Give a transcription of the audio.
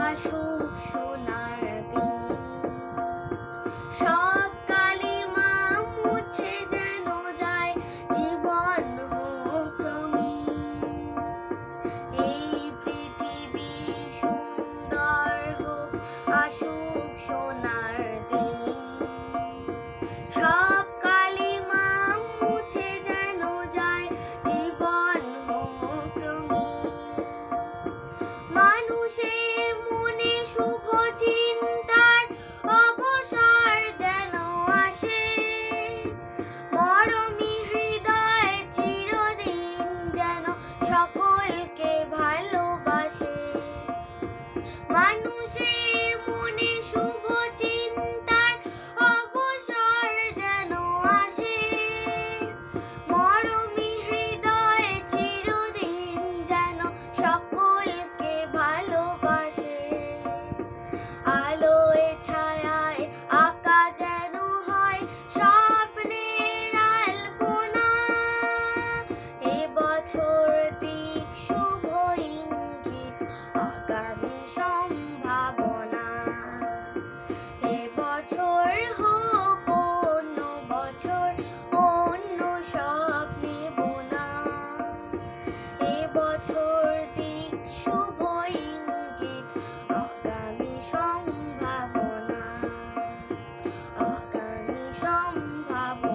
আসুক সোনার দিন। সব কালিমা মুছে যেন যায়, জীবন হোক রঙিন। এই পৃথিবী সুন্দর হোক, আসুক সোনার দিন। সব কালিমা মুছে যেন যায়, জীবন হোক রঙিন। মানুষের মনে শুভ চিন্তার অবসর যেন আসে, মরমী হৃদয় চিরদিন যেন সকলকে ভালোবাসে। মানুষের মনে শুভ চিন্তার অবসর যেন আসে, মরমী হৃদয় চিরদিন যেন সকলকে ভালোবাসে। আলোয় ছায়ায় আঁকা যেন হয় স্বপ্নের আলপনা, এবছর দিক শুভ ইঙ্গিত, আগামী সম্ভাবনা। এবছর হোক অন্য বছর, অন্য স্বপ্নে বোনা। এবছর দিক শুভ ইঙ্গিত, আগামী সম্ভাবনা, আগামী সম্ভাবনা।